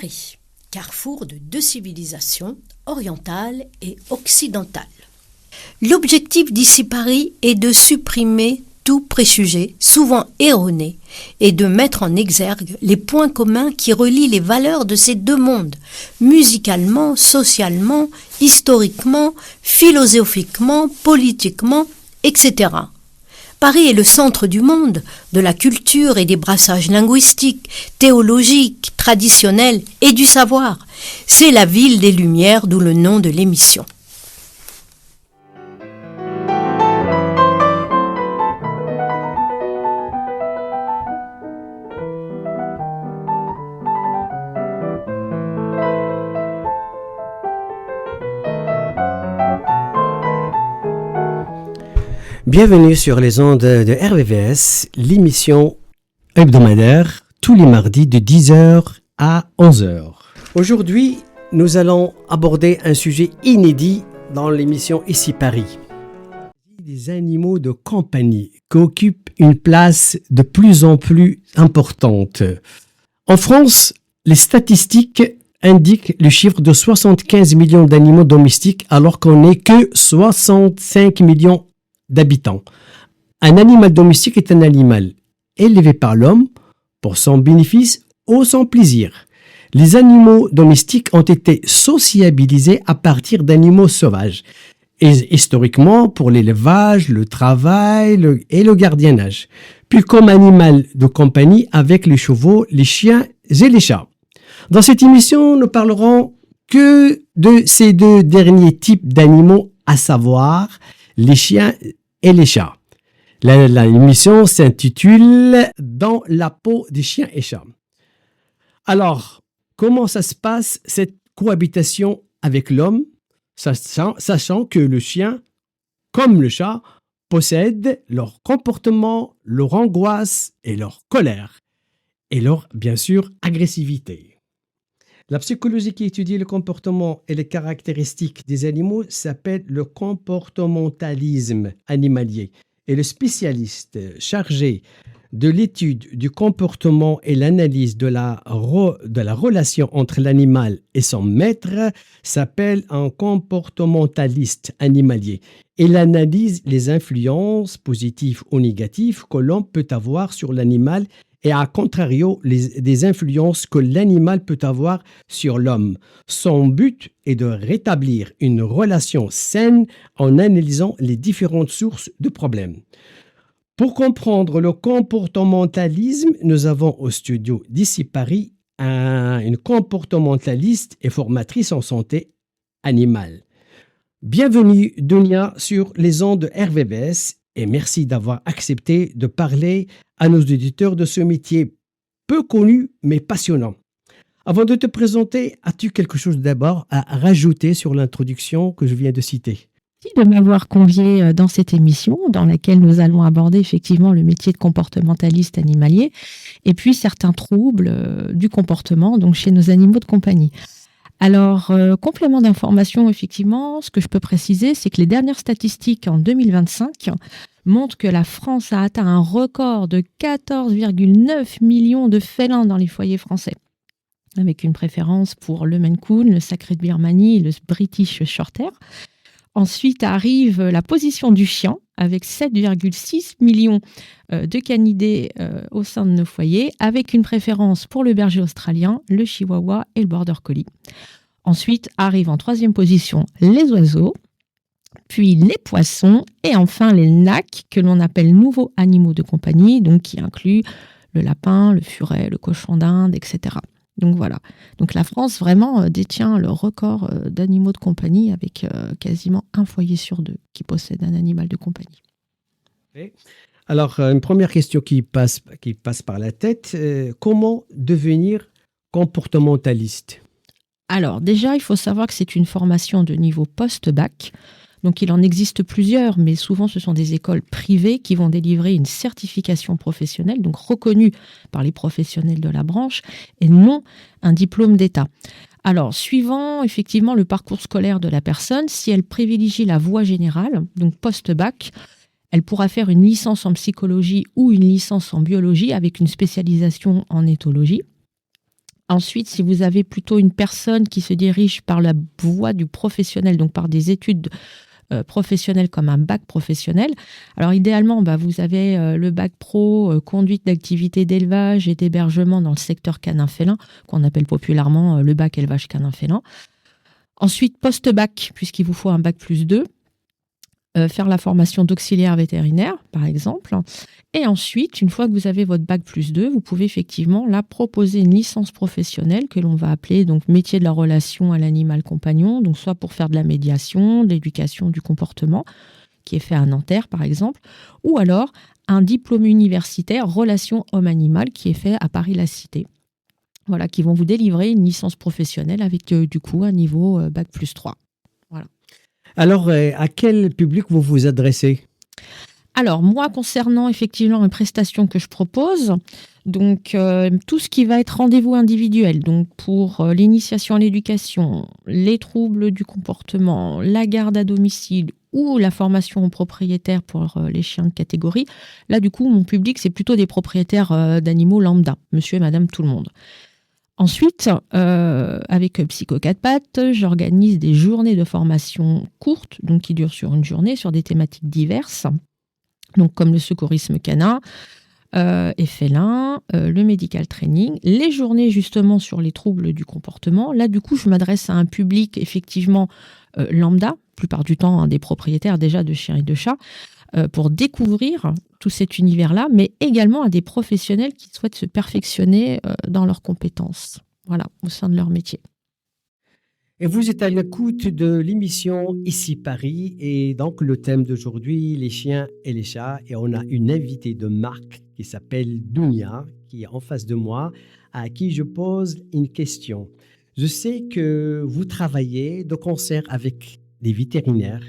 Paris, carrefour de deux civilisations, orientale et occidentale. L'objectif d'ici Paris est de supprimer tout préjugé, souvent erroné, et de mettre en exergue les points communs qui relient les valeurs de ces deux mondes, musicalement, socialement, historiquement, philosophiquement, politiquement, etc. Paris est le centre du monde, de la culture et des brassages linguistiques, théologiques, traditionnels et du savoir. C'est la ville des Lumières, d'où le nom de l'émission. Bienvenue sur les ondes de RVVS, l'émission hebdomadaire, tous les mardis de 10h à 11h. Aujourd'hui, nous allons aborder un sujet inédit dans l'émission Ici Paris. Des animaux de compagnie qui occupent une place de plus en plus importante. En France, les statistiques indiquent le chiffre de 75 millions d'animaux domestiques alors qu'on n'est que 65 millions d'habitants. Un animal domestique est un animal élevé par l'homme pour son bénéfice ou son plaisir. Les animaux domestiques ont été sociabilisés à partir d'animaux sauvages, et historiquement pour l'élevage, le travail et le gardiennage, puis comme animal de compagnie avec les chevaux, les chiens et les chats. Dans cette émission, nous parlerons que de ces deux derniers types d'animaux, à savoir les chiens et les chats. L'émission s'intitule « Dans la peau des chiens et chats ». Alors, comment ça se passe, cette cohabitation avec l'homme, sachant que le chien, comme le chat, possèdent leur comportement, leur angoisse et leur colère, et leur, bien sûr, agressivité. La psychologie qui étudie le comportement et les caractéristiques des animaux s'appelle le comportementalisme animalier. Et le spécialiste chargé de l'étude du comportement et l'analyse de la relation entre l'animal et son maître s'appelle un comportementaliste animalier. Il analyse les influences positives ou négatives que l'homme peut avoir sur l'animal et à contrario, des influences que l'animal peut avoir sur l'homme. Son but est de rétablir une relation saine en analysant les différentes sources de problèmes. Pour comprendre le comportementalisme, nous avons au studio d'Ici Paris une comportementaliste et formatrice en santé animale. Bienvenue Dunia sur les ondes de RVVS et merci d'avoir accepté de parler à nos auditeurs de ce métier peu connu mais passionnant. Avant de te présenter, as-tu quelque chose d'abord à rajouter sur l'introduction que je viens de citer ? Merci de m'avoir convié dans cette émission dans laquelle nous allons aborder effectivement le métier de comportementaliste animalier et puis certains troubles du comportement donc chez nos animaux de compagnie. Alors, complément d'information, effectivement, ce que je peux préciser, c'est que les dernières statistiques en 2025 montrent que la France a atteint un record de 14,9 millions de félins dans les foyers français, avec une préférence pour le Maine Coon, le Sacré de Birmanie et le British Shorthair. Ensuite arrive la position du chien, avec 7,6 millions de canidés au sein de nos foyers, avec une préférence pour le berger australien, le chihuahua et le border collie. Ensuite arrivent en troisième position les oiseaux, puis les poissons et enfin les nacs, que l'on appelle nouveaux animaux de compagnie, donc qui incluent le lapin, le furet, le cochon d'Inde, etc. Donc voilà. Donc la France vraiment détient le record d'animaux de compagnie avec quasiment un foyer sur deux qui possède un animal de compagnie. Alors, une première question qui passe par la tête, comment devenir comportementaliste ? Alors déjà, il faut savoir que c'est une formation de niveau post-bac. Donc il en existe plusieurs, mais souvent ce sont des écoles privées qui vont délivrer une certification professionnelle, donc reconnue par les professionnels de la branche, et non un diplôme d'État. Alors, suivant effectivement le parcours scolaire de la personne, si elle privilégie la voie générale, donc post-bac, elle pourra faire une licence en psychologie ou une licence en biologie avec une spécialisation en éthologie. Ensuite, si vous avez plutôt une personne qui se dirige par la voie du professionnel, donc par des études professionnelles comme un bac professionnel, alors idéalement, vous avez le bac pro conduite d'activités d'élevage et d'hébergement dans le secteur canin-félin, qu'on appelle populairement le bac élevage canin-félin. Ensuite, post-bac, puisqu'il vous faut un bac +2, faire la formation d'auxiliaire vétérinaire, par exemple. Et ensuite, une fois que vous avez votre bac +2, vous pouvez effectivement là proposer une licence professionnelle que l'on va appeler donc métier de la relation à l'animal compagnon, donc soit pour faire de la médiation, de l'éducation du comportement, qui est fait à Nanterre, par exemple, ou alors un diplôme universitaire relation homme-animal qui est fait à Paris-La Cité. Voilà, qui vont vous délivrer une licence professionnelle avec du coup un niveau bac +3. Voilà. Alors, à quel public vous vous adressez? Alors, moi, concernant effectivement les prestations que je propose, donc tout ce qui va être rendez-vous individuel, donc pour l'initiation à l'éducation, les troubles du comportement, la garde à domicile ou la formation aux propriétaires pour les chiens de catégorie, là, du coup, mon public, c'est plutôt des propriétaires d'animaux lambda, monsieur et madame tout le monde. Ensuite, avec Psycho 4 pattes, j'organise des journées de formation courtes, donc qui durent sur une journée, sur des thématiques diverses, donc comme le secourisme canin et félin, le medical training, les journées justement sur les troubles du comportement. Là, du coup, je m'adresse à un public effectivement lambda, la plupart du temps des propriétaires déjà de chiens et de chats, pour découvrir tout cet univers-là, mais également à des professionnels qui souhaitent se perfectionner dans leurs compétences, voilà, au sein de leur métier. Et vous êtes à l'écoute de l'émission Ici Paris, et donc le thème d'aujourd'hui, les chiens et les chats, et on a une invitée de marque qui s'appelle Dounia, qui est en face de moi, à qui je pose une question. Je sais que vous travaillez de concert avec les vétérinaires.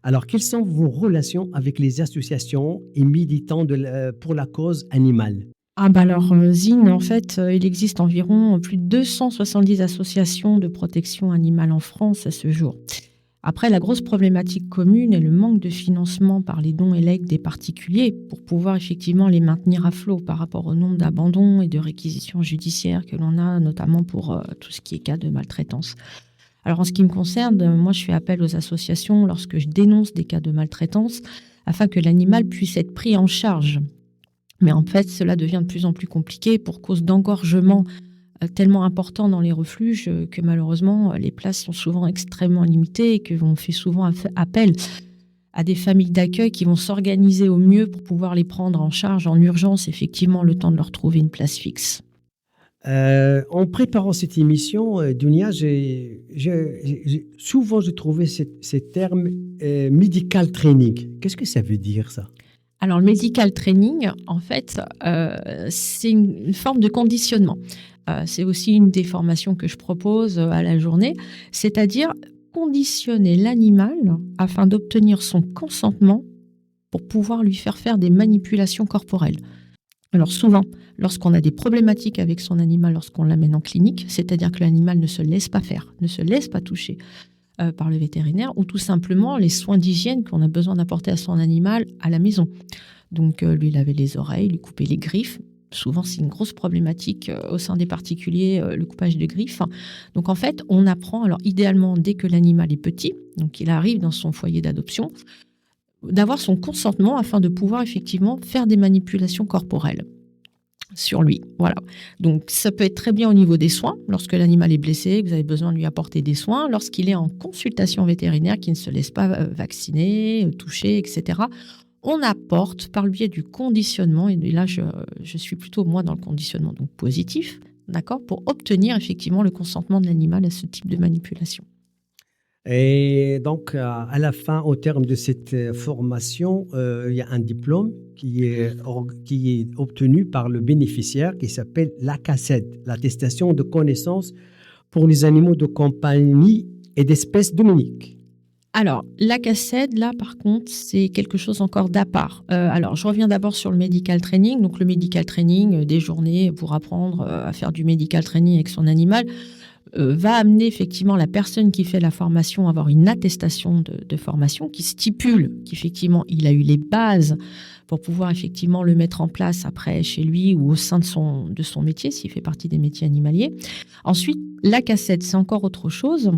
Alors, quelles sont vos relations avec les associations et militants pour la cause animale? Alors, Zine, en fait, il existe environ plus de 270 associations de protection animale en France à ce jour. Après, la grosse problématique commune est le manque de financement par les dons et legs des particuliers pour pouvoir effectivement les maintenir à flot par rapport au nombre d'abandons et de réquisitions judiciaires que l'on a, notamment pour tout ce qui est cas de maltraitance. Alors, en ce qui me concerne, moi, je fais appel aux associations lorsque je dénonce des cas de maltraitance afin que l'animal puisse être pris en charge. Mais en fait, cela devient de plus en plus compliqué pour cause d'engorgement tellement important dans les refuges que malheureusement, les places sont souvent extrêmement limitées et qu'on fait souvent appel à des familles d'accueil qui vont s'organiser au mieux pour pouvoir les prendre en charge en urgence, effectivement, le temps de leur trouver une place fixe. En préparant cette émission, Dounia, souvent j'ai trouvé ces termes medical training. Qu'est-ce que ça veut dire, ça? Alors, le medical training, en fait, c'est une forme de conditionnement. C'est aussi une des formations que je propose à la journée, c'est-à-dire conditionner l'animal afin d'obtenir son consentement pour pouvoir lui faire des manipulations corporelles. Alors souvent, lorsqu'on a des problématiques avec son animal, lorsqu'on l'amène en clinique, c'est-à-dire que l'animal ne se laisse pas faire, ne se laisse pas toucher par le vétérinaire, ou tout simplement les soins d'hygiène qu'on a besoin d'apporter à son animal à la maison. Donc lui laver les oreilles, lui couper les griffes. Souvent, c'est une grosse problématique au sein des particuliers, le coupage de griffes. Donc en fait, on apprend, alors idéalement, dès que l'animal est petit, donc il arrive dans son foyer d'adoption, d'avoir son consentement afin de pouvoir effectivement faire des manipulations corporelles sur lui. Voilà. Donc ça peut être très bien au niveau des soins, lorsque l'animal est blessé, que vous avez besoin de lui apporter des soins, lorsqu'il est en consultation vétérinaire, qui ne se laisse pas vacciner, toucher, etc. On apporte par le biais du conditionnement, et là je suis plutôt moi dans le conditionnement donc positif, d'accord, pour obtenir effectivement le consentement de l'animal à ce type de manipulation. Et donc, à la fin, au terme de cette formation, il y a un diplôme qui est obtenu par le bénéficiaire qui s'appelle l'ACACED, l'attestation de connaissance pour les animaux de compagnie et d'espèces domestiques. Alors, l'ACACED, là, par contre, c'est quelque chose encore d'à part. Alors, je reviens d'abord sur le medical training. Donc, le medical training, des journées pour apprendre à faire du medical training avec son animal. va amener effectivement la personne qui fait la formation à avoir une attestation de formation qui stipule qu'effectivement il a eu les bases pour pouvoir effectivement le mettre en place après chez lui ou au sein de son métier, s'il fait partie des métiers animaliers. Ensuite, la CACED, c'est encore autre chose.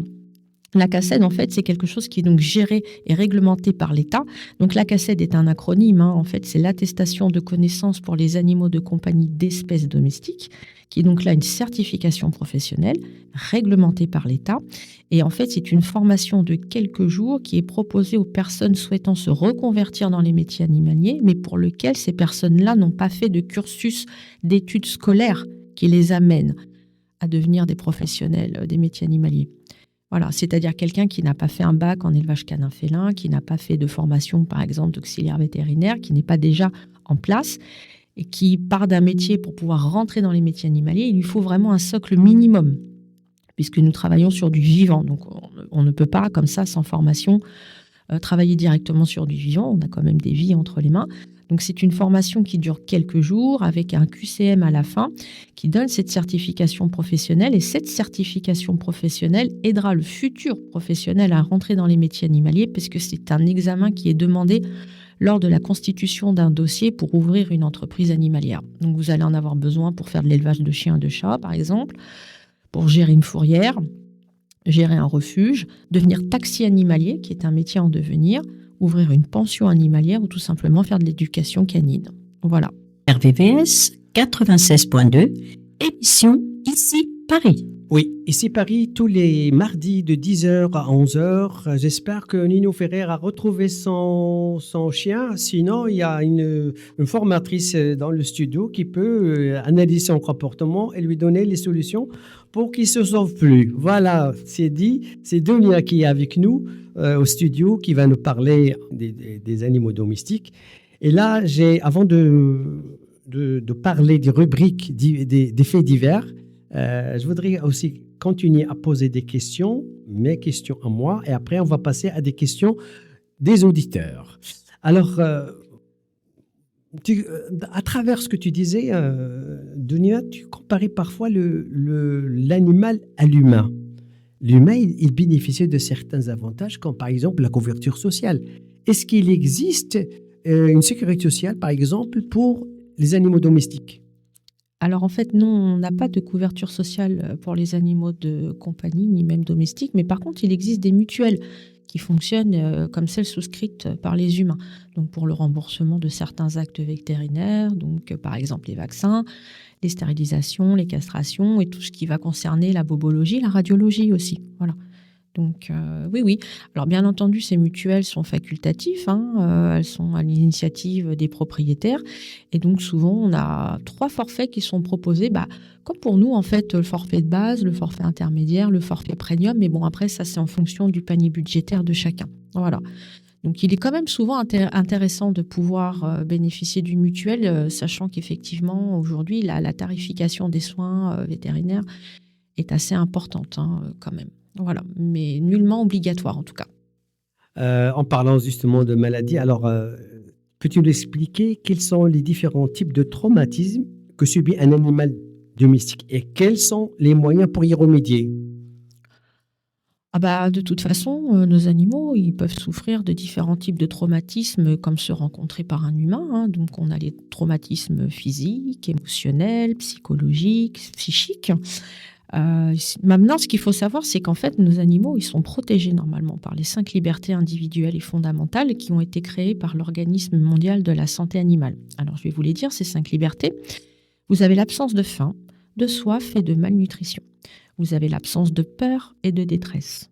La CACED, en fait, c'est quelque chose qui est donc géré et réglementé par l'État. Donc la CACED est un acronyme, en fait, c'est l'attestation de connaissance pour les animaux de compagnie d'espèces domestiques, qui est donc là une certification professionnelle réglementée par l'État. Et en fait, c'est une formation de quelques jours qui est proposée aux personnes souhaitant se reconvertir dans les métiers animaliers, mais pour lequel ces personnes-là n'ont pas fait de cursus d'études scolaires qui les amène à devenir des professionnels des métiers animaliers. Voilà, c'est-à-dire quelqu'un qui n'a pas fait un bac en élevage canin félin, qui n'a pas fait de formation, par exemple, d'auxiliaire vétérinaire, qui n'est pas déjà en place et qui part d'un métier pour pouvoir rentrer dans les métiers animaliers. Il lui faut vraiment un socle minimum, puisque nous travaillons sur du vivant. Donc, on ne peut pas, comme ça, sans formation, travailler directement sur du vivant. On a quand même des vies entre les mains. Donc, c'est une formation qui dure quelques jours avec un QCM à la fin qui donne cette certification professionnelle. Et cette certification professionnelle aidera le futur professionnel à rentrer dans les métiers animaliers parce que c'est un examen qui est demandé lors de la constitution d'un dossier pour ouvrir une entreprise animalière. Donc, vous allez en avoir besoin pour faire de l'élevage de chiens et de chats, par exemple, pour gérer une fourrière, gérer un refuge, devenir taxi animalier, qui est un métier en devenir, ouvrir une pension animalière ou tout simplement faire de l'éducation canine. Voilà. RVVS 96.2, émission Ici Paris. Oui, ici Paris, tous les mardis de 10h à 11h. J'espère que Nino Ferrer a retrouvé son chien. Sinon, il y a une formatrice dans le studio qui peut analyser son comportement et lui donner les solutions pour qu'il ne se sauve plus. Voilà, c'est dit. C'est Dunia qui est avec nous au studio, qui va nous parler des animaux domestiques. Et là, avant de parler des rubriques des faits divers, je voudrais aussi continuer à poser des questions, mes questions à moi, et après on va passer à des questions des auditeurs. Alors, à travers ce que tu disais, Dunia, tu comparais parfois l'animal à l'humain. L'humain, il bénéficie de certains avantages, comme par exemple la couverture sociale. Est-ce qu'il existe une sécurité sociale, par exemple, pour les animaux domestiques ? Alors en fait, non, on n'a pas de couverture sociale pour les animaux de compagnie, ni même domestiques, mais par contre, il existe des mutuelles qui fonctionnent comme celles souscrites par les humains. Donc pour le remboursement de certains actes vétérinaires, donc par exemple les vaccins, les stérilisations, les castrations et tout ce qui va concerner la bobologie, la radiologie aussi. Voilà. Donc oui. Alors bien entendu, ces mutuelles sont facultatives, elles sont à l'initiative des propriétaires. Et donc souvent, on a 3 forfaits qui sont proposés, comme pour nous en fait, le forfait de base, le forfait intermédiaire, le forfait premium. Mais bon, après ça, c'est en fonction du panier budgétaire de chacun. Voilà. Donc il est quand même souvent intéressant de pouvoir bénéficier d'une mutuelle, sachant qu'effectivement, aujourd'hui, la tarification des soins vétérinaires est assez importante quand même. Voilà, mais nullement obligatoire en tout cas. En parlant justement de maladies, alors peux-tu nous expliquer quels sont les différents types de traumatismes que subit un animal domestique et quels sont les moyens pour y remédier ? De toute façon, nos animaux, ils peuvent souffrir de différents types de traumatismes comme ceux rencontrés par un humain. Donc on a les traumatismes physiques, émotionnels, psychologiques, psychiques. Maintenant, ce qu'il faut savoir, c'est qu'en fait, nos animaux, ils sont protégés normalement par les 5 libertés individuelles et fondamentales qui ont été créées par l'Organisme mondial de la santé animale. Alors, je vais vous les dire, ces 5 libertés. Vous avez l'absence de faim, de soif et de malnutrition. Vous avez l'absence de peur et de détresse.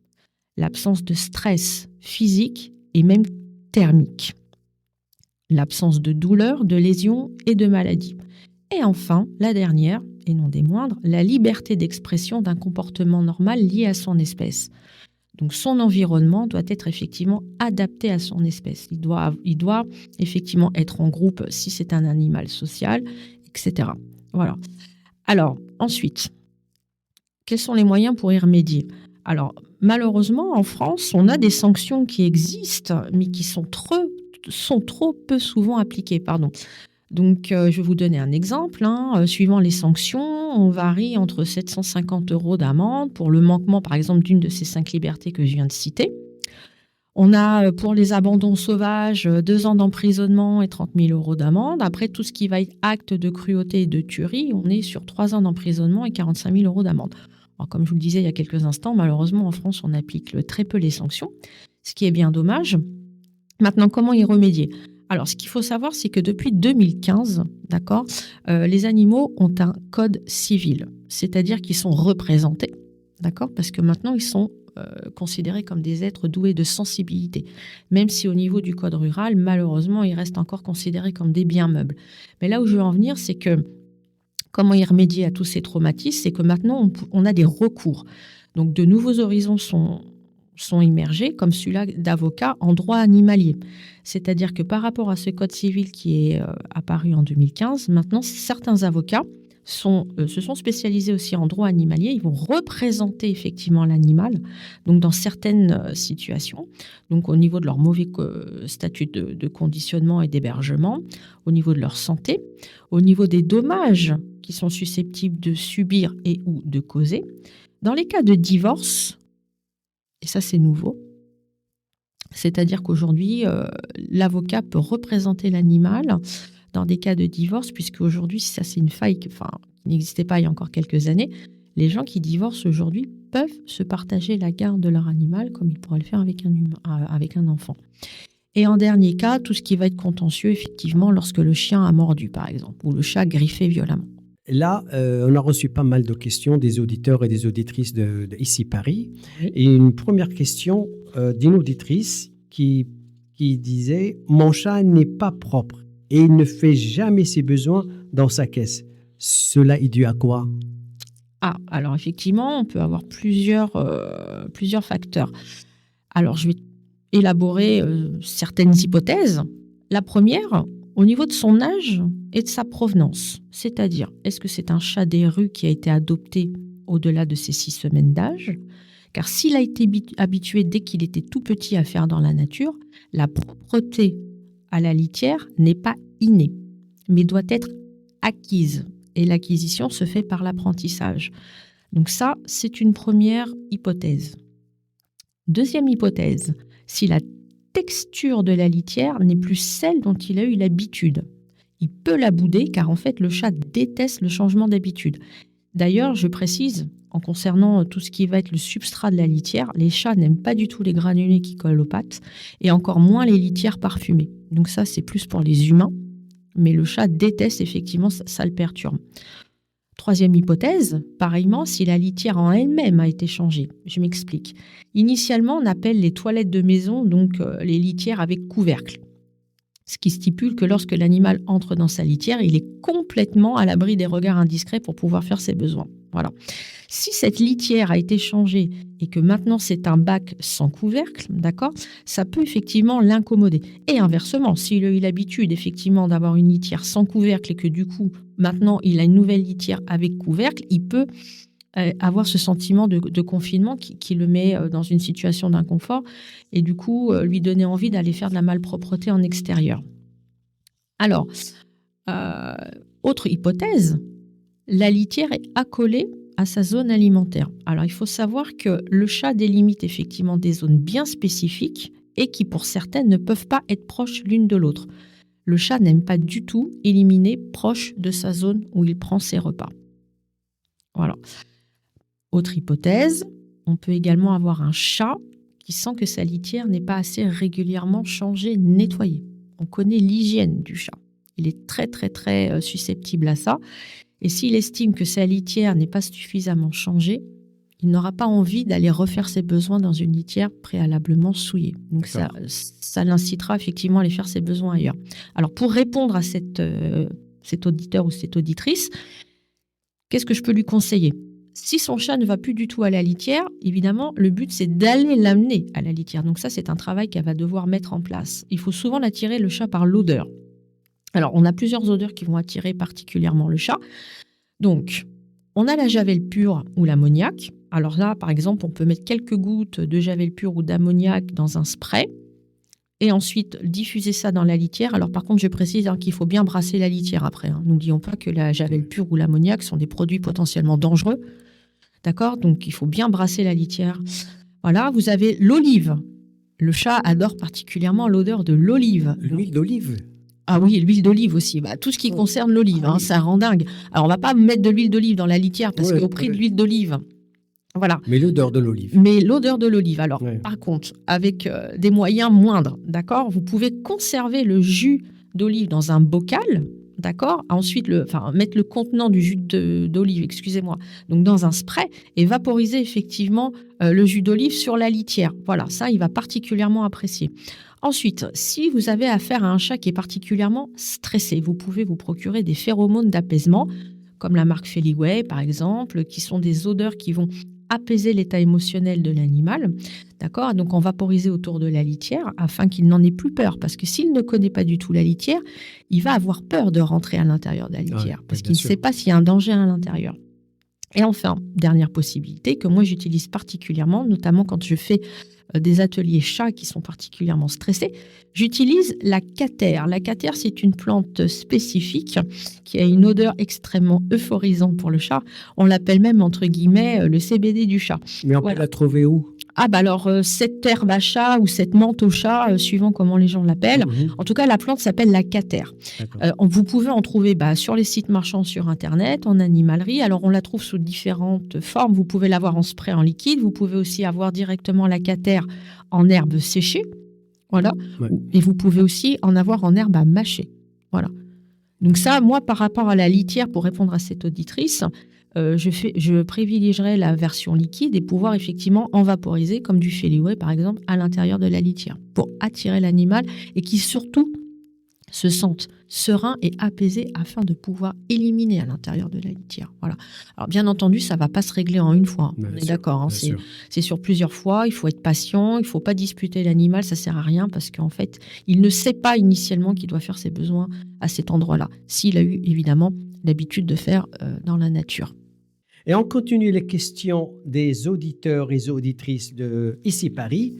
L'absence de stress physique et même thermique. L'absence de douleur, de lésions et de maladies. Et enfin, la dernière, et non des moindres, la liberté d'expression d'un comportement normal lié à son espèce. Donc son environnement doit être effectivement adapté à son espèce. Il doit effectivement être en groupe si c'est un animal social, etc. Voilà. Alors, ensuite, quels sont les moyens pour y remédier ? Alors, malheureusement, en France, on a des sanctions qui existent, mais qui sont trop peu souvent appliquées. Donc, je vais vous donner un exemple. Suivant les sanctions, on varie entre 750 € d'amende pour le manquement, par exemple, d'une de ces 5 libertés que je viens de citer. On a, pour les abandons sauvages, 2 ans d'emprisonnement et 30 000 € d'amende. Après, tout ce qui va être acte de cruauté et de tuerie, on est sur 3 ans d'emprisonnement et 45 000 € d'amende. Alors, comme je vous le disais il y a quelques instants, malheureusement, en France, on applique très peu les sanctions, ce qui est bien dommage. Maintenant, comment y remédier ? Alors, ce qu'il faut savoir, c'est que depuis 2015, d'accord, les animaux ont un code civil, c'est-à-dire qu'ils sont représentés, d'accord, parce que maintenant, ils sont considérés comme des êtres doués de sensibilité, même si au niveau du code rural, malheureusement, ils restent encore considérés comme des biens meubles. Mais là où je veux en venir, c'est que comment y remédier à tous ces traumatismes, c'est que maintenant, on a des recours. Donc, de nouveaux horizons sont immergés, comme celui-là d'avocat en droit animalier. C'est-à-dire que par rapport à ce code civil qui est apparu en 2015, maintenant, certains avocats se sont spécialisés aussi en droit animalier. Ils vont représenter effectivement l'animal, donc dans certaines situations, donc au niveau de leur mauvais statut de conditionnement et d'hébergement, au niveau de leur santé, au niveau des dommages qu'ils sont susceptibles de subir et ou de causer. Dans les cas de divorce, et ça c'est nouveau, c'est-à-dire qu'aujourd'hui, l'avocat peut représenter l'animal dans des cas de divorce, puisque aujourd'hui, ça c'est une faille qui n'existait pas il y a encore quelques années. Les gens qui divorcent aujourd'hui peuvent se partager la garde de leur animal comme ils pourraient le faire avec un enfant. Et en dernier cas, tout ce qui va être contentieux, effectivement, lorsque le chien a mordu, par exemple, ou le chat griffé violemment. Là, on a reçu pas mal de questions des auditeurs et des auditrices de ici Paris. Oui. Et une première question d'une auditrice qui disait « Mon chat n'est pas propre et il ne fait jamais ses besoins dans sa caisse. Cela est dû à quoi ?» Alors effectivement, on peut avoir plusieurs facteurs. Alors, je vais élaborer certaines hypothèses. La première, au niveau de son âge et de sa provenance. C'est-à-dire, est-ce que c'est un chat des rues qui a été adopté au-delà de ses 6 semaines d'âge ? Car s'il a été habitué dès qu'il était tout petit à faire dans la nature, la propreté à la litière n'est pas innée, mais doit être acquise. Et l'acquisition se fait par l'apprentissage. Donc ça, c'est une première hypothèse. Deuxième hypothèse, si la texture de la litière n'est plus celle dont il a eu l'habitude. Il peut la bouder car en fait le chat déteste le changement d'habitude. D'ailleurs, je précise, en concernant tout ce qui va être le substrat de la litière, les chats n'aiment pas du tout les granulés qui collent aux pattes et encore moins les litières parfumées. Donc ça, c'est plus pour les humains, mais le chat déteste effectivement, ça le perturbe. Troisième hypothèse, pareillement, si la litière en elle-même a été changée. Je m'explique. Initialement, on appelle les toilettes de maison donc les litières avec couvercle. Ce qui stipule que lorsque l'animal entre dans sa litière, il est complètement à l'abri des regards indiscrets pour pouvoir faire ses besoins. Voilà. Si cette litière a été changée et que maintenant c'est un bac sans couvercle, d'accord, ça peut effectivement l'incommoder. Et inversement, s'il a eu l'habitude effectivement d'avoir une litière sans couvercle et que du coup maintenant il a une nouvelle litière avec couvercle, il peut avoir ce sentiment de confinement qui le met dans une situation d'inconfort et du coup lui donner envie d'aller faire de la malpropreté en extérieur. Alors, autre hypothèse, la litière est accolée à sa zone alimentaire. Alors, il faut savoir que le chat délimite effectivement des zones bien spécifiques et qui, pour certaines, ne peuvent pas être proches l'une de l'autre. Le chat n'aime pas du tout éliminer proche de sa zone où il prend ses repas. Voilà. Autre hypothèse, on peut également avoir un chat qui sent que sa litière n'est pas assez régulièrement changée, nettoyée. On connaît l'hygiène du chat. Il est très, très, très susceptible à ça. Et s'il estime que sa litière n'est pas suffisamment changée, il n'aura pas envie d'aller refaire ses besoins dans une litière préalablement souillée. Donc ça l'incitera effectivement à aller faire ses besoins ailleurs. Alors pour répondre à cet auditeur ou cette auditrice, qu'est-ce que je peux lui conseiller ? Si son chat ne va plus du tout à la litière, évidemment, le but, c'est d'aller l'amener à la litière. Donc ça, c'est un travail qu'elle va devoir mettre en place. Il faut souvent attirer le chat par l'odeur. Alors, on a plusieurs odeurs qui vont attirer particulièrement le chat. Donc, on a la javel pure ou l'ammoniac. Alors là, par exemple, on peut mettre quelques gouttes de javel pure ou d'ammoniac dans un spray et ensuite diffuser ça dans la litière. Alors par contre, je précise qu'il faut bien brasser la litière après. N'oublions pas que la javel pure ou l'ammoniac sont des produits potentiellement dangereux. D'accord ? Donc il faut bien brasser la litière. Voilà, vous avez l'olive. Le chat adore particulièrement l'odeur de l'olive. L'huile d'olive. Ah oui, l'huile d'olive aussi. Tout ce qui concerne l'olive, oui. ça rend dingue. Alors on va pas mettre de l'huile d'olive dans la litière parce qu'au prix de l'huile d'olive, voilà. Mais l'odeur de l'olive. Mais l'odeur de l'olive. Alors, Ouais. par contre, avec des moyens moindres, d'accord, vous pouvez conserver le jus d'olive dans un bocal, d'accord. Ensuite, mettre le contenant du jus d'olive, excusez-moi, donc dans un spray et vaporiser effectivement le jus d'olive sur la litière. Voilà, ça, il va particulièrement apprécier. Ensuite, si vous avez affaire à un chat qui est particulièrement stressé, vous pouvez vous procurer des phéromones d'apaisement, comme la marque Feliway, par exemple, qui sont des odeurs qui vont apaiser l'état émotionnel de l'animal, d'accord ? Donc, en vaporiser autour de la litière afin qu'il n'en ait plus peur. Parce que s'il ne connaît pas du tout la litière, il va avoir peur de rentrer à l'intérieur de la litière parce qu'il ne sait pas s'il y a un danger à l'intérieur. Et enfin, dernière possibilité que moi j'utilise particulièrement, notamment quand je fais des ateliers chats qui sont particulièrement stressés, j'utilise la catère. La catère, c'est une plante spécifique qui a une odeur extrêmement euphorisante pour le chat. On l'appelle même, entre guillemets, le CBD du chat. Mais on peut la trouver où ? Alors, cette herbe à chat ou cette menthe au chat, suivant comment les gens l'appellent, en tout cas, la plante s'appelle la catère. Vous pouvez en trouver sur les sites marchands sur Internet, en animalerie. Alors, on la trouve sous différentes formes. Vous pouvez l'avoir en spray, en liquide. Vous pouvez aussi avoir directement la catère en herbe séchée. Voilà. Ouais. Et vous pouvez aussi en avoir en herbe à mâcher. Voilà. Donc ça, moi, par rapport à la litière, pour répondre à cette auditrice, je privilégierais la version liquide et pouvoir effectivement en vaporiser, comme du Feliway par exemple, à l'intérieur de la litière, pour attirer l'animal et qu'il surtout se sente serein et apaisé afin de pouvoir éliminer à l'intérieur de la litière. Voilà. Alors bien entendu, ça ne va pas se régler en une fois. On est d'accord. C'est sur plusieurs fois. Il faut être patient. Il ne faut pas disputer l'animal. Ça ne sert à rien parce qu'en fait, il ne sait pas initialement qu'il doit faire ses besoins à cet endroit-là. S'il a eu évidemment l'habitude de faire dans la nature. Et on continue les questions des auditeurs et auditrices de Ici Paris.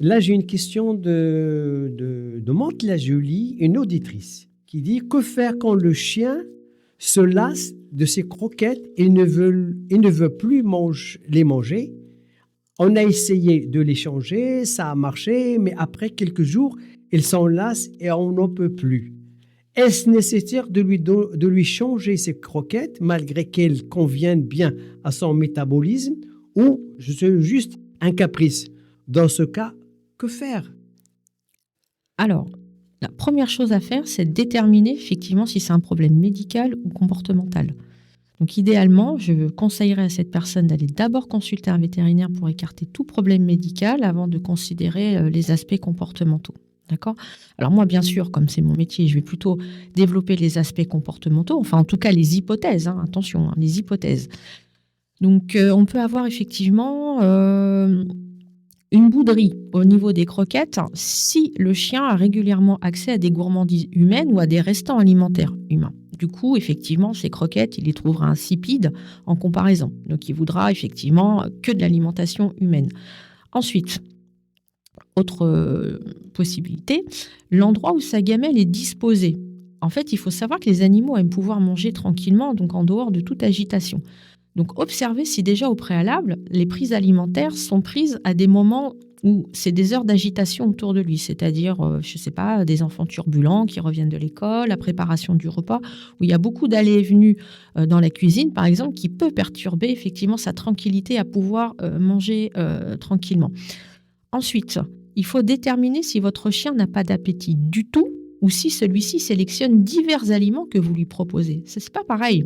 Là, j'ai une question de Mantes-la-Jolie, une auditrice, qui dit « Que faire quand le chien se lasse de ses croquettes et ne veut plus les manger? On a essayé de les changer, ça a marché, mais après quelques jours, il s'en lasse et on n'en peut plus. Est-ce nécessaire de lui changer ses croquettes malgré qu'elles conviennent bien à son métabolisme ou c'est juste un caprice? Dans ce cas, que faire? Alors, la première chose à faire, c'est de déterminer effectivement si c'est un problème médical ou comportemental. Donc idéalement, je conseillerais à cette personne d'aller d'abord consulter un vétérinaire pour écarter tout problème médical avant de considérer les aspects comportementaux. D'accord ? Alors moi, bien sûr, comme c'est mon métier, je vais plutôt développer les aspects comportementaux, enfin en tout cas les hypothèses, attention, les hypothèses. Donc on peut avoir effectivement une bouderie au niveau des croquettes si le chien a régulièrement accès à des gourmandises humaines ou à des restants alimentaires humains. Du coup, effectivement, ces croquettes, il les trouvera insipides en comparaison. Donc il voudra effectivement que de l'alimentation humaine. Ensuite, autre possibilité, l'endroit où sa gamelle est disposée. En fait, il faut savoir que les animaux aiment pouvoir manger tranquillement, donc en dehors de toute agitation. Donc, observez si déjà au préalable, les prises alimentaires sont prises à des moments où c'est des heures d'agitation autour de lui, c'est-à-dire, je ne sais pas, des enfants turbulents qui reviennent de l'école, la préparation du repas, où il y a beaucoup d'allées et venues dans la cuisine, par exemple, qui peut perturber effectivement sa tranquillité à pouvoir manger tranquillement. Ensuite, il faut déterminer si votre chien n'a pas d'appétit du tout ou si celui-ci sélectionne divers aliments que vous lui proposez. Ce n'est pas pareil.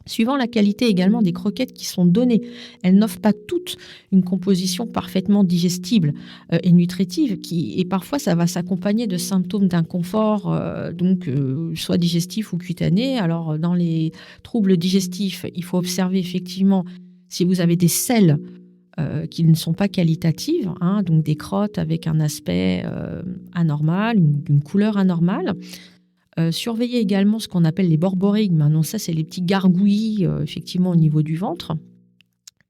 Suivant la qualité également des croquettes qui sont données, elles n'offrent pas toutes une composition parfaitement digestible et nutritive et parfois ça va s'accompagner de symptômes d'inconfort, soit digestifs ou cutanés. Alors dans les troubles digestifs, il faut observer effectivement si vous avez des selles qui ne sont pas qualitatives, donc des crottes avec un aspect anormal, d'une couleur anormale. Surveillez également ce qu'on appelle les borborigmes. Donc ça, c'est les petits gargouillis effectivement au niveau du ventre.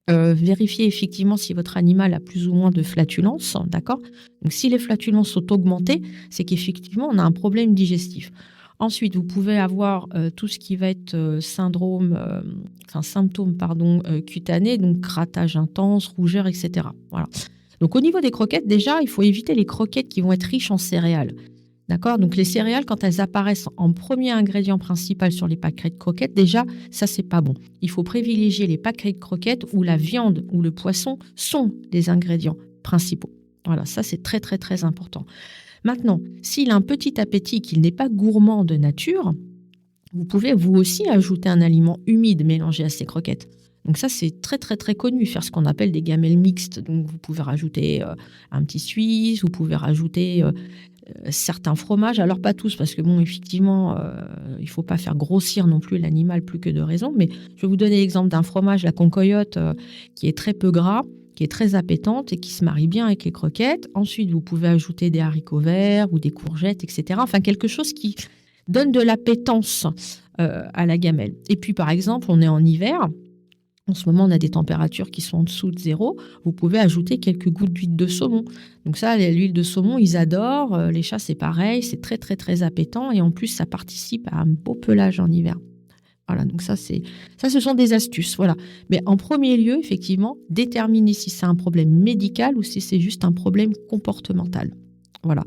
Vérifiez effectivement si votre animal a plus ou moins de flatulences, d'accord? Donc, si les flatulences sont augmentées, c'est qu'effectivement, on a un problème digestif. Ensuite, vous pouvez avoir tout ce qui va être symptômes cutanés, donc grattage intense, rougeur, etc. Voilà. Donc, au niveau des croquettes, déjà, il faut éviter les croquettes qui vont être riches en céréales. D'accord? Donc, les céréales, quand elles apparaissent en premier ingrédient principal sur les paquets de croquettes, déjà, ça, c'est pas bon. Il faut privilégier les paquets de croquettes où la viande ou le poisson sont les ingrédients principaux. Voilà, ça, c'est très, très, très important. Maintenant, s'il a un petit appétit, qu'il n'est pas gourmand de nature, vous pouvez vous aussi ajouter un aliment humide mélangé à ces croquettes. Donc ça, c'est très, très, très connu, faire ce qu'on appelle des gamelles mixtes. Donc, vous pouvez rajouter un petit suisse, vous pouvez rajouter certains fromages, alors pas tous, parce que bon, effectivement, il ne faut pas faire grossir non plus l'animal plus que de raison, mais je vais vous donner l'exemple d'un fromage, la concoyote, qui est très peu gras, qui est très appétante et qui se marie bien avec les croquettes. Ensuite, vous pouvez ajouter des haricots verts ou des courgettes, etc. Enfin, quelque chose qui donne de l'appétence à la gamelle. Et puis, par exemple, on est en hiver. En ce moment, on a des températures qui sont en dessous de 0. Vous pouvez ajouter quelques gouttes d'huile de saumon. Donc ça, l'huile de saumon, ils adorent. Les chats, c'est pareil. C'est très, très, très appétant. Et en plus, ça participe à un beau pelage en hiver. Voilà, donc ça, ce sont des astuces. Voilà. Mais en premier lieu, effectivement, déterminer si c'est un problème médical ou si c'est juste un problème comportemental. Voilà,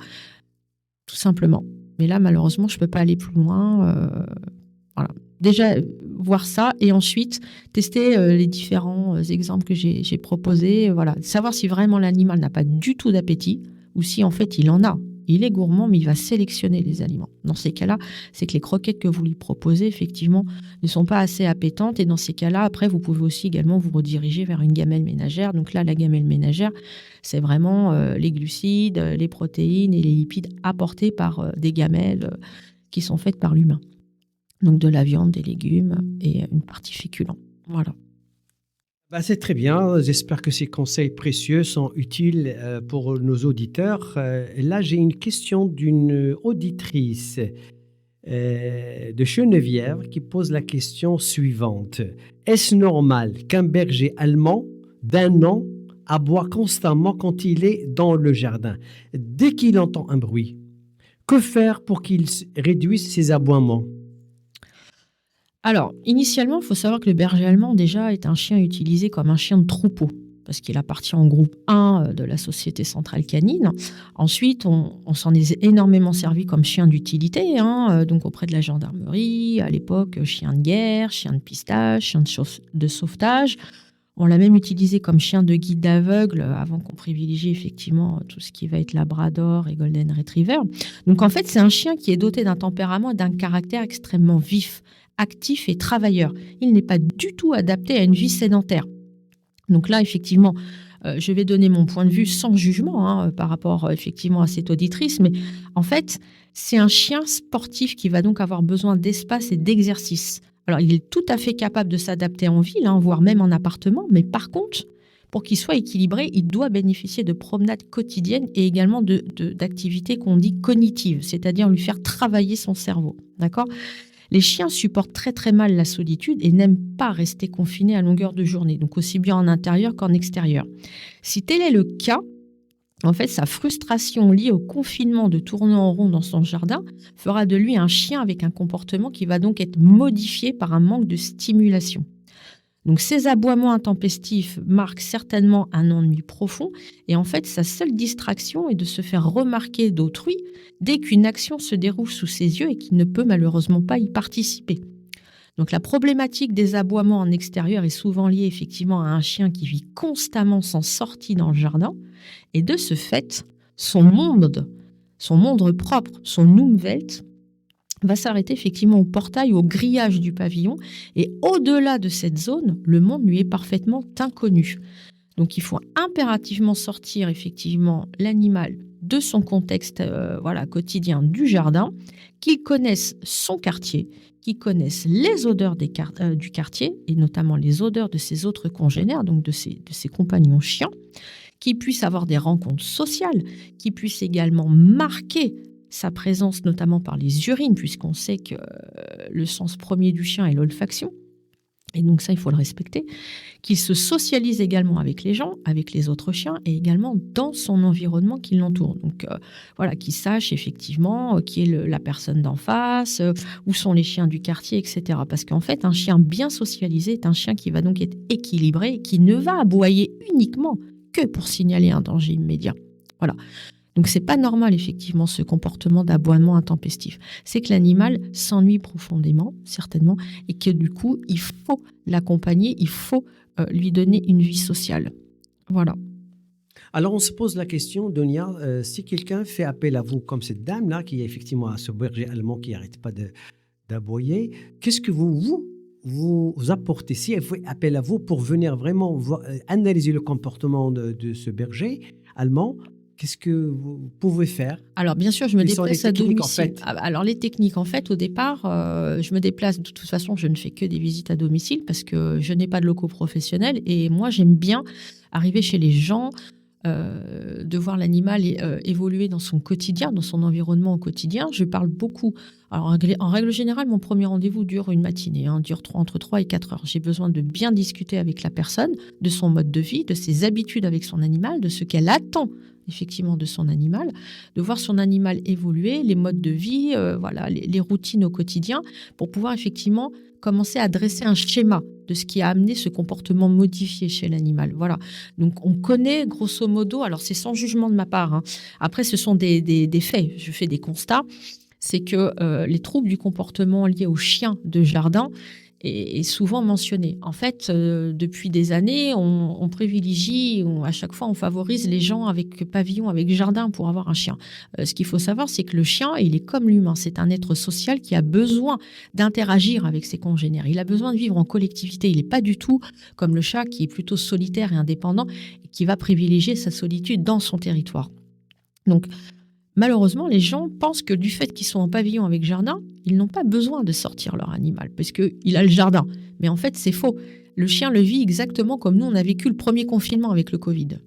tout simplement. Mais là, malheureusement, je ne peux pas aller plus loin. Voilà. Déjà, voir ça et ensuite tester les différents exemples que j'ai proposés. Voilà. Savoir si vraiment l'animal n'a pas du tout d'appétit ou si en fait il en a. Il est gourmand, mais il va sélectionner les aliments. Dans ces cas-là, c'est que les croquettes que vous lui proposez, effectivement, ne sont pas assez appétantes. Et dans ces cas-là, après, vous pouvez aussi également vous rediriger vers une gamelle ménagère. Donc là, la gamelle ménagère, c'est vraiment les glucides, les protéines et les lipides apportés par des gamelles qui sont faites par l'humain. Donc de la viande, des légumes et une partie féculent. Voilà. C'est très bien. J'espère que ces conseils précieux sont utiles pour nos auditeurs. Là, j'ai une question d'une auditrice de Chenevière qui pose la question suivante. Est-ce normal qu'un berger allemand d'1 an aboie constamment quand il est dans le jardin, dès qu'il entend un bruit? Que faire pour qu'il réduise ses aboiements? Alors, initialement, il faut savoir que le berger allemand, déjà, est un chien utilisé comme un chien de troupeau, parce qu'il appartient au groupe 1 de la Société centrale canine. Ensuite, on s'en est énormément servi comme chien d'utilité, donc auprès de la gendarmerie, à l'époque, chien de guerre, chien de pistage, chien de sauvetage. On l'a même utilisé comme chien de guide aveugle avant qu'on privilégie effectivement tout ce qui va être labrador et golden retriever. Donc en fait, c'est un chien qui est doté d'un tempérament et d'un caractère extrêmement vif, actif et travailleur. Il n'est pas du tout adapté à une vie sédentaire. Donc là, effectivement, je vais donner mon point de vue sans jugement par rapport effectivement à cette auditrice, mais en fait, c'est un chien sportif qui va donc avoir besoin d'espace et d'exercice. Alors, il est tout à fait capable de s'adapter en ville, voire même en appartement, mais par contre, pour qu'il soit équilibré, il doit bénéficier de promenades quotidiennes et également d'activités qu'on dit cognitives, c'est-à-dire lui faire travailler son cerveau. D'accord ? Les chiens supportent très très mal la solitude et n'aiment pas rester confinés à longueur de journée, donc aussi bien en intérieur qu'en extérieur. Si tel est le cas, en fait, sa frustration liée au confinement de tourner en rond dans son jardin fera de lui un chien avec un comportement qui va donc être modifié par un manque de stimulation. Donc ces aboiements intempestifs marquent certainement un ennui profond et en fait sa seule distraction est de se faire remarquer d'autrui dès qu'une action se déroule sous ses yeux et qu'il ne peut malheureusement pas y participer. Donc la problématique des aboiements en extérieur est souvent liée effectivement à un chien qui vit constamment sans sortie dans le jardin et de ce fait, son monde propre, son Umwelt, va s'arrêter effectivement au portail ou au grillage du pavillon et au-delà de cette zone, le monde lui est parfaitement inconnu. Donc il faut impérativement sortir effectivement l'animal de son contexte quotidien du jardin, qu'il connaisse son quartier, qu'il connaisse les odeurs du quartier et notamment les odeurs de ses autres congénères, donc de ses compagnons chiens, qu'il puisse avoir des rencontres sociales, qu'il puisse également marquer sa présence notamment par les urines, puisqu'on sait que le sens premier du chien est l'olfaction. et donc ça, il faut le respecter, qu'il se socialise également avec les gens, avec les autres chiens, et également dans son environnement qui l'entoure. Donc voilà, qu'il sache effectivement qui est la personne d'en face, où sont les chiens du quartier, etc. Parce qu'en fait, un chien bien socialisé est un chien qui va donc être équilibré, et qui ne va aboyer uniquement que pour signaler un danger immédiat. Voilà. Donc c'est pas normal effectivement ce comportement d'aboiement intempestif. C'est que l'animal s'ennuie profondément, certainement, et que du coup il faut l'accompagner, il faut lui donner une vie sociale. Voilà. Alors, on se pose la question, Dunia, si quelqu'un fait appel à vous, comme cette dame-là, qui est effectivement à ce berger allemand qui n'arrête pas d'aboyer, qu'est-ce que vous apportez si elle fait appel à vous pour venir vraiment analyser le comportement de ce berger allemand? Qu'est-ce que vous pouvez faire? Alors, bien sûr, je me déplace à domicile. En fait. Alors, les techniques, en fait, au départ, je me déplace. De toute façon, je ne fais que des visites à domicile parce que je n'ai pas de locaux professionnels. Et moi, j'aime bien arriver chez les gens, de voir l'animal évoluer dans son quotidien, dans son environnement au quotidien. Je parle beaucoup. Alors, en règle générale, mon premier rendez-vous dure une matinée, dure entre 3 et 4 heures. J'ai besoin de bien discuter avec la personne, de son mode de vie, de ses habitudes avec son animal, de ce qu'elle attend effectivement de son animal, de voir son animal évoluer, les modes de vie, voilà, les routines au quotidien, pour pouvoir effectivement commencer à dresser un schéma de ce qui a amené ce comportement modifié chez l'animal. Voilà. Donc, on connaît grosso modo, alors c'est sans jugement de ma part, Après, ce sont des faits, je fais des constats, c'est que les troubles du comportement liés aux chiens de jardin est souvent mentionné. En fait, depuis des années, on privilégie, à chaque fois, on favorise les gens avec pavillon, avec jardin pour avoir un chien. Ce qu'il faut savoir, c'est que le chien, il est comme l'humain. C'est un être social qui a besoin d'interagir avec ses congénères. Il a besoin de vivre en collectivité. Il n'est pas du tout comme le chat qui est plutôt solitaire et indépendant et qui va privilégier sa solitude dans son territoire. Donc, malheureusement, les gens pensent que du fait qu'ils sont en pavillon avec jardin, ils n'ont pas besoin de sortir leur animal parce qu'il a le jardin. Mais en fait, c'est faux. Le chien le vit exactement comme nous, on a vécu le premier confinement avec le Covid.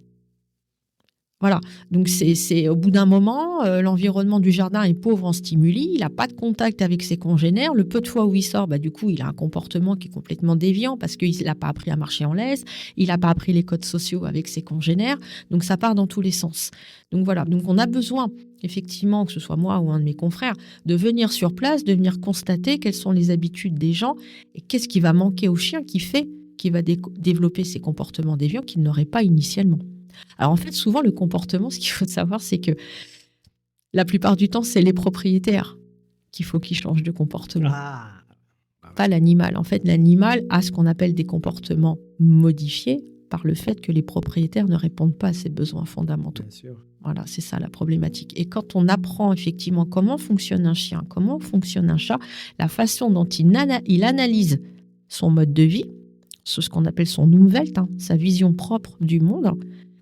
Voilà, donc c'est au bout d'un moment, l'environnement du jardin est pauvre en stimuli, il n'a pas de contact avec ses congénères, le peu de fois où il sort, du coup, il a un comportement qui est complètement déviant parce qu'il n'a pas appris à marcher en laisse, il n'a pas appris les codes sociaux avec ses congénères, donc ça part dans tous les sens. Donc voilà, donc on a besoin, effectivement, que ce soit moi ou un de mes confrères, de venir sur place, de venir constater quelles sont les habitudes des gens et qu'est-ce qui va manquer au chien qui fait qu'il va développer ces comportements déviants qu'il n'aurait pas initialement. Alors en fait, souvent, le comportement, ce qu'il faut savoir, c'est que la plupart du temps, c'est les propriétaires qu'il faut qu'ils changent de comportement. Pas l'animal. En fait, l'animal a ce qu'on appelle des comportements modifiés par le fait que les propriétaires ne répondent pas à ses besoins fondamentaux. Bien sûr. Voilà, c'est ça la problématique. Et quand on apprend effectivement comment fonctionne un chien, comment fonctionne un chat, la façon dont il analyse son mode de vie, ce qu'on appelle son Umwelt, sa vision propre du monde,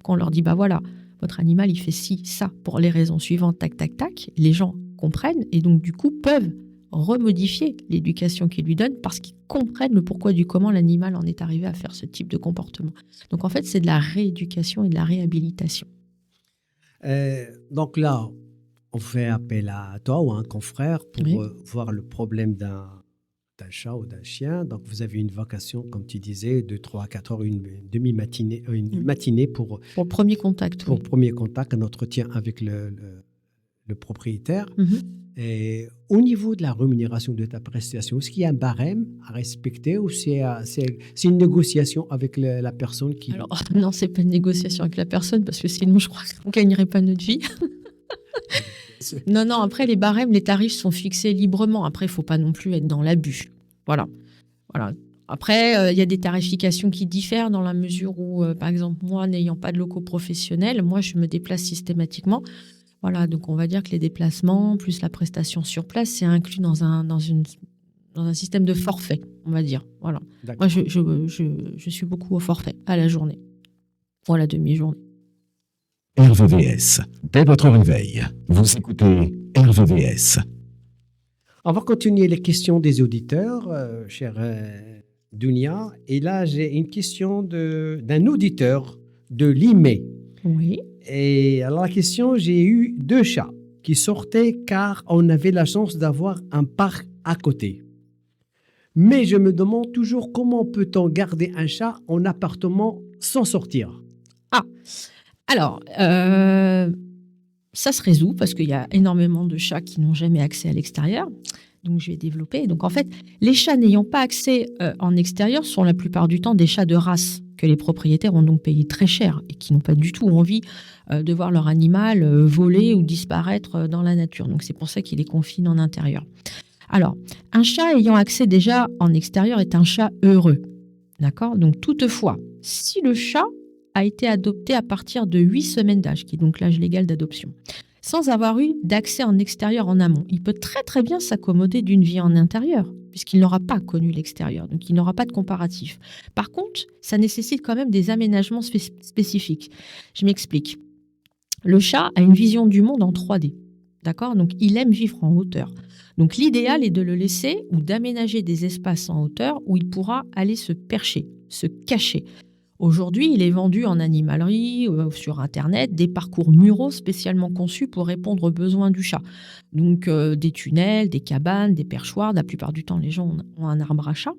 qu'on leur dit, voilà, votre animal, il fait ci, ça, pour les raisons suivantes, tac, tac, tac, les gens comprennent et donc du coup peuvent remodifier l'éducation qu'ils lui donnent parce qu'ils comprennent le pourquoi du comment l'animal en est arrivé à faire ce type de comportement. Donc en fait, c'est de la rééducation et de la réhabilitation. Donc là, on fait appel à toi ou à un confrère pour voir le problème d'un chat ou d'un chien. Donc, vous avez une vacation, comme tu disais, de 3 à 4 heures, une demi-matinée, une matinée pour le premier contact. Pour le premier contact, un entretien avec le propriétaire. Et au niveau de la rémunération de ta prestation, est-ce qu'il y a un barème à respecter ou c'est une négociation avec la personne qui... Alors, non, c'est pas une négociation avec la personne parce que sinon, je crois qu'on ne gagnerait pas notre vie. Non, après, les barèmes, les tarifs sont fixés librement. Après, il ne faut pas non plus être dans l'abus. Voilà. Après, il y a des tarifications qui diffèrent dans la mesure où, par exemple, moi, n'ayant pas de locaux professionnels, moi, je me déplace systématiquement. Voilà, donc on va dire que les déplacements, plus la prestation sur place, c'est inclus dans un système de forfait, on va dire. Voilà. Moi, je suis beaucoup au forfait, à la journée, ou à la demi-journée. RVVS, dès votre réveil, vous écoutez RVVS. On va continuer les questions des auditeurs, chère Dunia. Et là, j'ai une question d'un auditeur de Limay. Oui. Et alors la question, j'ai eu 2 chats qui sortaient car on avait la chance d'avoir un parc à côté. Mais je me demande toujours comment peut-on garder un chat en appartement sans sortir. Alors, ça se résout parce qu'il y a énormément de chats qui n'ont jamais accès à l'extérieur. Donc, je vais développer. Donc, en fait, les chats n'ayant pas accès en extérieur sont la plupart du temps des chats de race que les propriétaires ont donc payé très cher et qui n'ont pas du tout envie de voir leur animal voler ou disparaître dans la nature. Donc, c'est pour ça qu'ils les confinent en intérieur. Alors, un chat ayant accès déjà en extérieur est un chat heureux. D'accord ? Donc, toutefois, si le chat a été adopté à partir de 8 semaines d'âge, qui est donc l'âge légal d'adoption, sans avoir eu d'accès en extérieur en amont, il peut très très bien s'accommoder d'une vie en intérieur, puisqu'il n'aura pas connu l'extérieur, donc il n'aura pas de comparatif. Par contre, ça nécessite quand même des aménagements spécifiques. Je m'explique. Le chat a une vision du monde en 3D, d'accord ? Donc il aime vivre en hauteur. Donc l'idéal est de le laisser ou d'aménager des espaces en hauteur où il pourra aller se percher, se cacher. Aujourd'hui, il est vendu en animalerie, sur Internet, des parcours muraux spécialement conçus pour répondre aux besoins du chat. Donc des tunnels, des cabanes, des perchoirs. La plupart du temps, les gens ont un arbre à chat.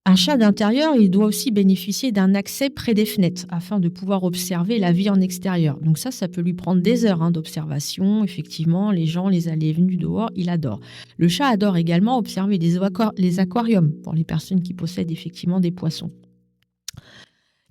Un chat d'intérieur, il doit aussi bénéficier d'un accès près des fenêtres afin de pouvoir observer la vie en extérieur. Donc ça peut lui prendre des heures d'observation. Effectivement, les gens, les allées et venues dehors, il adore. Le chat adore également observer les aquariums pour les personnes qui possèdent effectivement des poissons.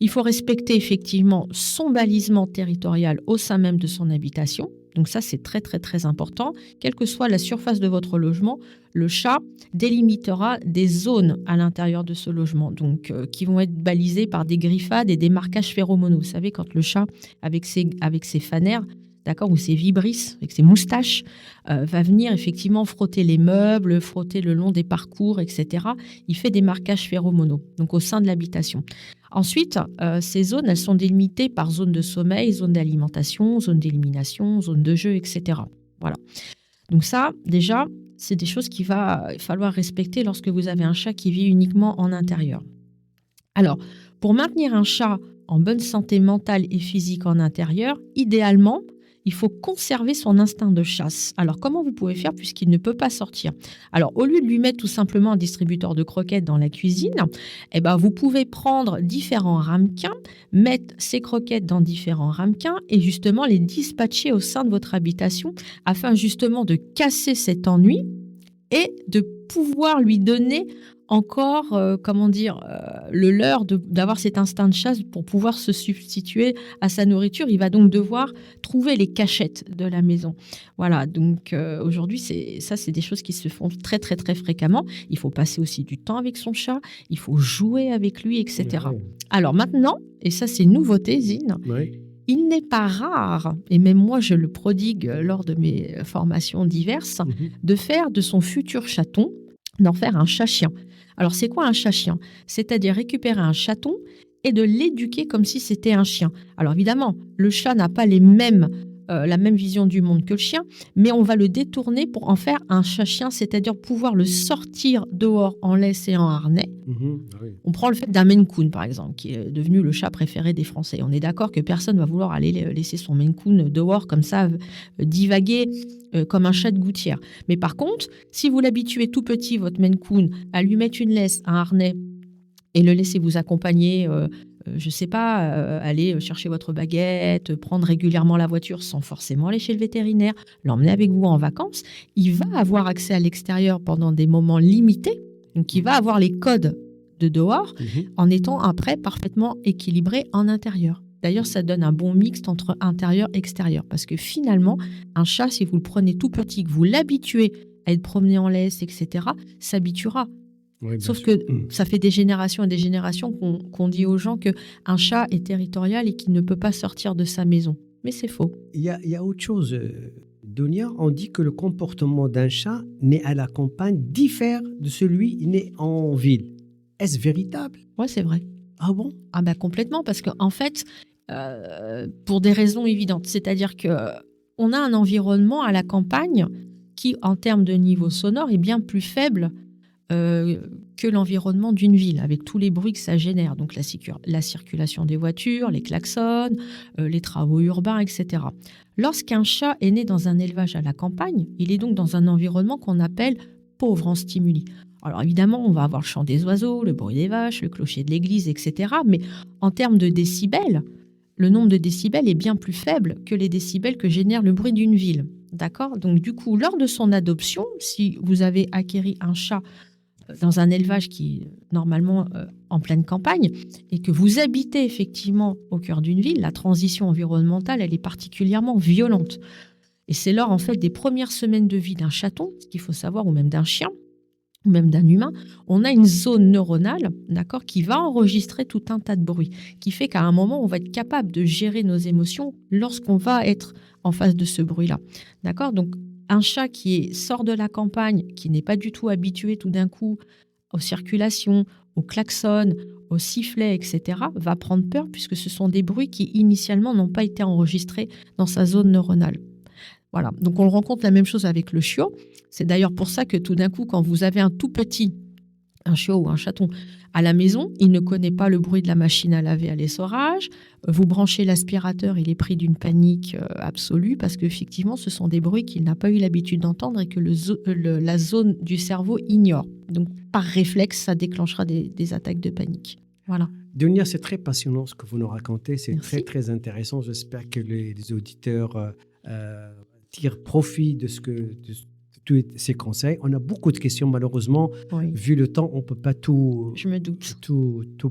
Il faut respecter effectivement son balisement territorial au sein même de son habitation. Donc ça, c'est très très très important. Quelle que soit la surface de votre logement, le chat délimitera des zones à l'intérieur de ce logement, donc qui vont être balisées par des griffades et des marquages phéromonaux. Vous savez, quand le chat, avec ses fanères, d'accord, ou ses vibrisses, avec ses moustaches, va venir effectivement frotter les meubles, frotter le long des parcours, etc. Il fait des marquages phéromonaux, donc au sein de l'habitation. Ensuite, ces zones, elles sont délimitées par zone de sommeil, zone d'alimentation, zone d'élimination, zone de jeu, etc. Voilà. Donc ça, déjà, c'est des choses qu'il va falloir respecter lorsque vous avez un chat qui vit uniquement en intérieur. Alors, pour maintenir un chat en bonne santé mentale et physique en intérieur, idéalement, il faut conserver son instinct de chasse. Alors, comment vous pouvez faire puisqu'il ne peut pas sortir ? Alors, au lieu de lui mettre tout simplement un distributeur de croquettes dans la cuisine, vous pouvez prendre différents ramequins, mettre ces croquettes dans différents ramequins et justement les dispatcher au sein de votre habitation afin justement de casser cet ennui et de pouvoir lui donner encore, le leurre d'avoir cet instinct de chasse pour pouvoir se substituer à sa nourriture. Il va donc devoir trouver les cachettes de la maison. Voilà, donc aujourd'hui, c'est des choses qui se font très, très, très fréquemment. Il faut passer aussi du temps avec son chat, il faut jouer avec lui, etc. Oui. Alors maintenant, et ça c'est une nouveauté, Zine, oui. Il n'est pas rare, et même moi je le prodigue lors de mes formations diverses, de faire de son futur chaton, d'en faire un chat-chien. Alors, c'est quoi un chat-chien ? C'est-à-dire récupérer un chaton et de l'éduquer comme si c'était un chien. Alors, évidemment, le chat n'a pas la même vision du monde que le chien, mais on va le détourner pour en faire un chat-chien, c'est-à-dire pouvoir le sortir dehors en laisse et en harnais. Oui. On prend le fait d'un Maine Coon, par exemple, qui est devenu le chat préféré des Français. On est d'accord que personne ne va vouloir aller laisser son Maine Coon dehors comme ça, divaguer comme un chat de gouttière. Mais par contre, si vous l'habituez tout petit, votre Maine Coon, à lui mettre une laisse, un harnais, et le laisser vous accompagner, aller chercher votre baguette, prendre régulièrement la voiture sans forcément aller chez le vétérinaire, l'emmener avec vous en vacances, il va avoir accès à l'extérieur pendant des moments limités. Donc, il va avoir les codes de dehors en étant après parfaitement équilibré en intérieur. D'ailleurs, ça donne un bon mixte entre intérieur et extérieur. Parce que finalement, un chat, si vous le prenez tout petit, que vous l'habituez à être promené en laisse, etc., s'habituera. Oui, sauf que ça fait des générations et des générations qu'on dit aux gens qu'un chat est territorial et qu'il ne peut pas sortir de sa maison. Mais c'est faux. Il y a autre chose. Dounia, on dit que le comportement d'un chat né à la campagne diffère de celui né en ville. Est-ce véritable ? Oui, c'est vrai. Ah bon ? Ah bah complètement, parce qu'en fait, pour des raisons évidentes, c'est-à-dire qu'on a un environnement à la campagne qui, en termes de niveau sonore, est bien plus faible que l'environnement d'une ville, avec tous les bruits que ça génère, donc la circulation des voitures, les klaxons, les travaux urbains, etc. Lorsqu'un chat est né dans un élevage à la campagne, il est donc dans un environnement qu'on appelle pauvre en stimuli. Alors évidemment, on va avoir le chant des oiseaux, le bruit des vaches, le clocher de l'église, etc. Mais en termes de décibels, le nombre de décibels est bien plus faible que les décibels que génère le bruit d'une ville. D'accord ? Donc du coup, lors de son adoption, si vous avez acquéri un chat dans un élevage qui est normalement en pleine campagne et que vous habitez effectivement au cœur d'une ville, la transition environnementale, elle est particulièrement violente. Et c'est lors en fait des premières semaines de vie d'un chaton, ce qu'il faut savoir, ou même d'un chien, ou même d'un humain, on a une zone neuronale, d'accord, qui va enregistrer tout un tas de bruits, qui fait qu'à un moment, on va être capable de gérer nos émotions lorsqu'on va être en face de ce bruit-là. D'accord ? Donc, un chat sort de la campagne, qui n'est pas du tout habitué tout d'un coup aux circulations, aux klaxons, aux sifflets, etc., va prendre peur puisque ce sont des bruits qui initialement n'ont pas été enregistrés dans sa zone neuronale. Voilà, donc on rencontre la même chose avec le chiot. C'est d'ailleurs pour ça que tout d'un coup, quand vous avez un tout petit, un chiot ou un chaton à la maison, il ne connaît pas le bruit de la machine à laver à l'essorage. Vous branchez l'aspirateur, il est pris d'une panique absolue parce qu'effectivement, ce sont des bruits qu'il n'a pas eu l'habitude d'entendre et que la zone du cerveau ignore. Donc, par réflexe, ça déclenchera des attaques de panique. Voilà. Dunia, c'est très passionnant ce que vous nous racontez. C'est Merci. très, très intéressant. J'espère que les auditeurs tirent profit de tous ces conseils. On a beaucoup de questions, malheureusement. Oui, Vu le temps, on ne peut pas tout je me doute.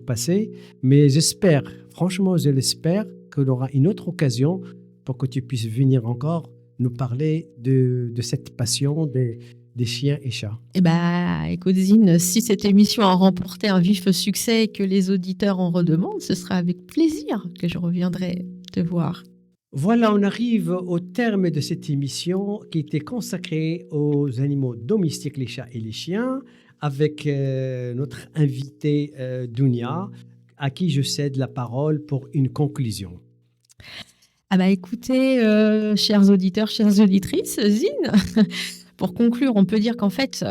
passer. Mais j'espère, franchement, je l'espère, qu'on aura une autre occasion pour que tu puisses venir encore nous parler de cette passion des chiens et chats. Eh bien, écoute Zine, si cette émission a remporté un vif succès et que les auditeurs en redemandent, ce sera avec plaisir que je reviendrai te voir. Voilà, on arrive au terme de cette émission qui était consacrée aux animaux domestiques, les chats et les chiens, avec notre invitée Dunia, à qui je cède la parole pour une conclusion. Ah bah écoutez, chers auditeurs, chères auditrices, Zine, pour conclure, on peut dire qu'en fait,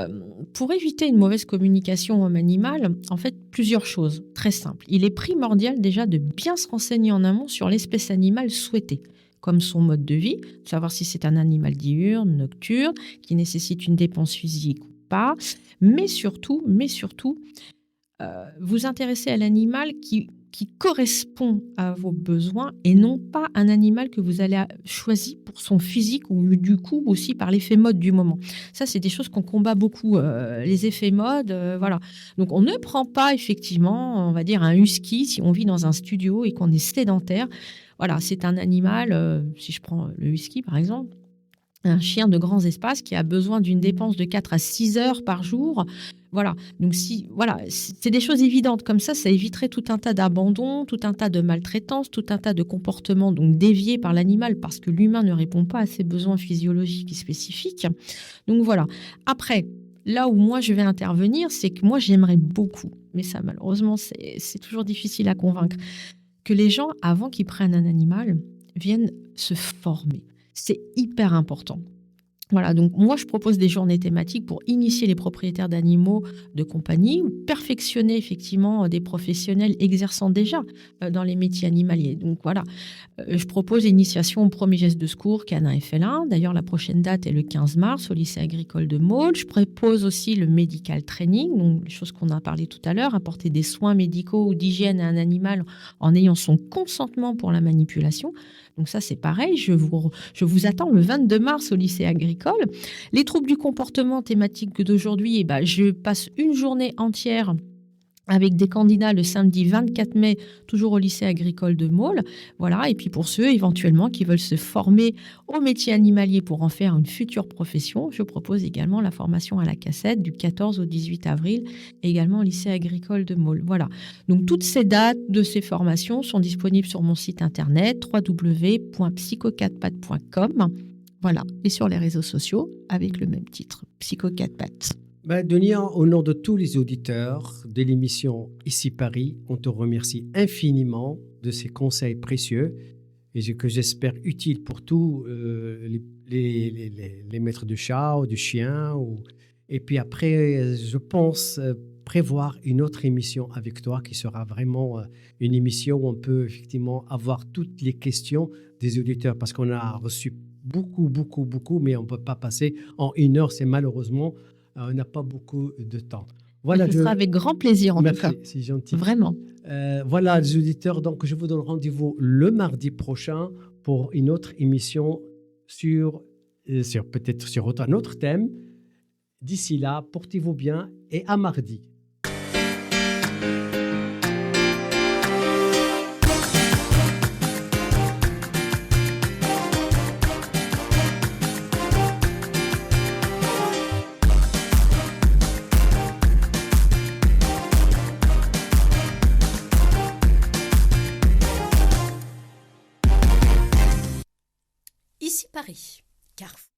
pour éviter une mauvaise communication homme animal, en fait, plusieurs choses très simples. Il est primordial déjà de bien se renseigner en amont sur l'espèce animale souhaitée, comme son mode de vie, savoir si c'est un animal diurne, nocturne, qui nécessite une dépense physique ou pas, mais surtout, vous intéresser à l'animal qui correspond à vos besoins et non pas un animal que vous allez choisir pour son physique ou du coup aussi par l'effet mode du moment. Ça, c'est des choses qu'on combat beaucoup, les effets mode, voilà. Donc, on ne prend pas effectivement, on va dire, un husky si on vit dans un studio et qu'on est sédentaire. Voilà, c'est un animal, si je prends le husky par exemple, un chien de grands espaces qui a besoin d'une dépense de 4 à 6 heures par jour. Voilà, donc c'est des choses évidentes comme ça éviterait tout un tas d'abandons, tout un tas de maltraitance, tout un tas de comportements donc déviés par l'animal parce que l'humain ne répond pas à ses besoins physiologiques et spécifiques. Donc voilà. Après, là où moi je vais intervenir, c'est que moi j'aimerais beaucoup, mais ça malheureusement c'est toujours difficile à convaincre, que les gens avant qu'ils prennent un animal viennent se former. C'est hyper important. Voilà, donc moi je propose des journées thématiques pour initier les propriétaires d'animaux de compagnie ou perfectionner effectivement des professionnels exerçant déjà dans les métiers animaliers. Donc voilà, je propose l'initiation au premier geste de secours canin et félin. D'ailleurs, la prochaine date est le 15 mars au lycée agricole de Maule. Je propose aussi le medical training, donc les choses qu'on a parlé tout à l'heure, apporter des soins médicaux ou d'hygiène à un animal en ayant son consentement pour la manipulation. Donc ça, c'est pareil, je vous attends le 22 mars au lycée agricole. Les troubles du comportement thématiques d'aujourd'hui, je passe une journée entière avec des candidats le samedi 24 mai, toujours au lycée agricole de Maule. Voilà. Et puis pour ceux éventuellement qui veulent se former au métier animalier pour en faire une future profession, je propose également la formation à la cassette du 14 au 18 avril, également au lycée agricole de Maule. Voilà. Donc toutes ces dates de ces formations sont disponibles sur mon site internet www.psycho4pattes.com. Voilà. Et sur les réseaux sociaux avec le même titre, Psycho 4 pattes. Dunia, au nom de tous les auditeurs de l'émission Ici Paris, on te remercie infiniment de ces conseils précieux et que j'espère utiles pour tous les maîtres de chats ou de chiens. Et puis après, je pense prévoir une autre émission avec toi qui sera vraiment une émission où on peut effectivement avoir toutes les questions des auditeurs parce qu'on a reçu beaucoup, mais on ne peut pas passer en 1 heure. C'est malheureusement On n'a pas beaucoup de temps. Voilà, ce sera avec grand plaisir en tout cas. Merci, c'est gentil. Vraiment. Voilà les auditeurs, donc je vous donne rendez-vous le mardi prochain pour une autre émission peut-être sur un autre thème. D'ici là, portez-vous bien et à mardi. Ici Paris, Carrefour.